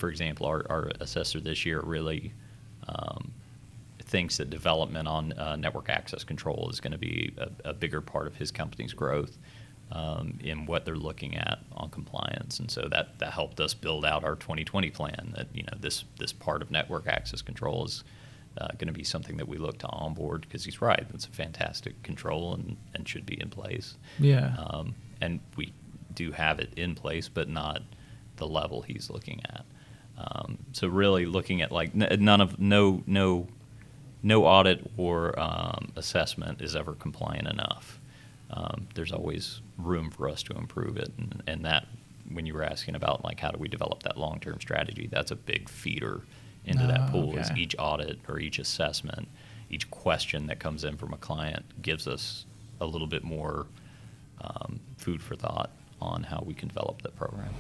for example, our assessor this year really thinks that development on network access control is going to be a bigger part of his company's growth in what they're looking at on compliance. And so that helped us build out our 2020 plan, that this part of network access control is going to be something that we look to onboard, because he's right, it's a fantastic control and should be in place. Yeah. And we do have it in place, but not the level he's looking at. So really looking at like no audit or assessment is ever compliant enough. There's always room for us to improve it, and that, when you were asking about like how do we develop that long-term strategy, that's a big feeder into that pool. Is each audit or each assessment, each question that comes in from a client gives us a little bit more food for thought on how we can develop that program.